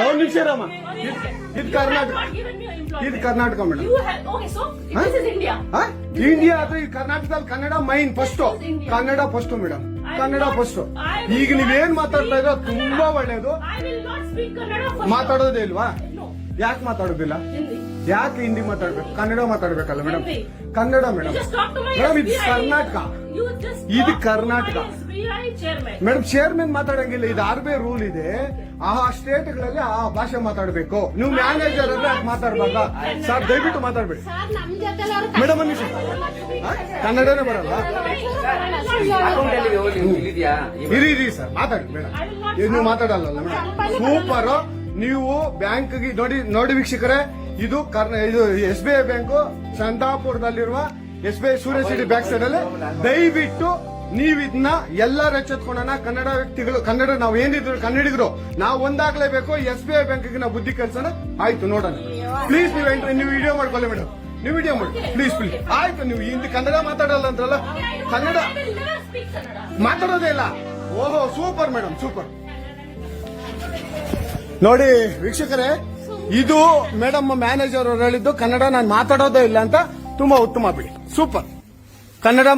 ಒಂದು ನಿಮಿಷ ರಾಮ, ಇದು ಕರ್ನಾಟಕ, ಇದು ಕರ್ನಾಟಕ ಮೇಡಮ್. ಇಂಡಿಯಾ ಆದ್ರೆ ಈ ಕರ್ನಾಟಕದಲ್ಲಿ Kannada main first, Kannada first madam, Kannada first. ಈಗ ನೀವೇನ್ ಮಾತಾಡ್ತಾ ಇರೋ ತುಂಬಾ ಒಳ್ಳೇದು. ಮಾತಾಡೋದೇ ಇಲ್ವಾ? ಯಾಕೆ ಮಾತಾಡೋದಿಲ್ಲ? ಯಾಕೆ ಹಿಂದಿ ಮಾತಾಡ್ಬೇಕು? ಕನ್ನಡ ಮಾತಾಡ್ಬೇಕಲ್ಲ ಮೇಡಮ್. ಕನ್ನಡ ಮೇಡಮ್. ಮೇಡಮ್ ಇದು ಕರ್ನಾಟಕ, ಇದು ಕರ್ನಾಟಕ ಮೇಡಮ್. ಚೇರ್ಮನ್ ಮಾತಾಡಂಗಿಲ್ಲ, ಇದು ಆರ್ಬಿ ರೂಲ್ ಇದೆ. ಆ ಸ್ಟೇಟ್ಗಳಲ್ಲಿ ಆ ಭಾಷೆ ಮಾತಾಡ್ಬೇಕು. ನೀವು ಮ್ಯಾನೇಜರ್ ಅಂದ್ರೆ ಅದು ಮಾತಾಡ್ಬೇಕಾ ಸರ್? ದಯವಿಟ್ಟು ಮಾತಾಡ್ಬೇಡಿ ಮೇಡಮ್. ಅನ್ನಿಸಿ ಕನ್ನಡನೇ ಬರಲ್ಲ. ಇರಿ ಸರ್, ಮಾತಾಡಿ ಮೇಡಮ್. ನೀವು ಮಾತಾಡಲ್ಲ ಮೇಡಮ್. ಸೂಪರ್. ನೀವು ಬ್ಯಾಂಕ್ಗೆ ನೋಡಿ ವೀಕ್ಷಕರೇ, ಇದು SBI ಬ್ಯಾಂಕು ಚಂದಾಪುರದಲ್ಲಿರುವ SBI ಸೂರ್ಯ ಸಿಟಿ ಬ್ಯಾಕ್ ಸೈಡ್ ಅಲ್ಲಿ. ದಯವಿಟ್ಟು ನೀವು ಇದನ್ನ ಎಲ್ಲರೂ ಎಚ್ಚೆತ್ಕೊಳ್ಳೋಣ. ಕನ್ನಡ ವ್ಯಕ್ತಿಗಳು, ಕನ್ನಡ ನಾವು ಏನಿದ್ರು ಕನ್ನಡಿಗರು ನಾವು ಒಂದಾಗ್ಲೇಬೇಕು. SBI ಬ್ಯಾಂಕ್ಗೆ ನಾವು ಬುದ್ಧಿ ಕಲ್ಸೋಣ. ಆಯ್ತು, ನೋಡೋಣ ಪ್ಲೀಸ್. ನೀವು ವಿಡಿಯೋ ಮಾಡ್ಕೊಳ್ಳಿ ಮೇಡಮ್, ನೀವು ವಿಡಿಯೋ ಮಾಡಿ ಪ್ಲೀಸ್. ಆಯ್ತು, ನೀವು ಹಿಂದಿ ಕನ್ನಡ ಮಾತಾಡಲ್ಲ ಅಂದ್ರಲ್ಲ, ಕನ್ನಡ ಮಾತಾಡೋದೇ ಇಲ್ಲ. ಓಹೋ, ಸೂಪರ್ ಮೇಡಮ್, ಸೂಪರ್. ನೋಡಿ ವೀಕ್ಷಕರೇ, ಇದು ಮೇಡಮ್ ಮ್ಯಾನೇಜರ್ ಅವರು ಹೇಳಿದ್ದು ಕನ್ನಡ ನಾನು ಮಾತಾಡೋದೇ ಇಲ್ಲ ಅಂತ. ತುಂಬಾ ಉತ್ತಮ ಬಿಡಿ, ಸೂಪರ್. ಕನ್ನಡ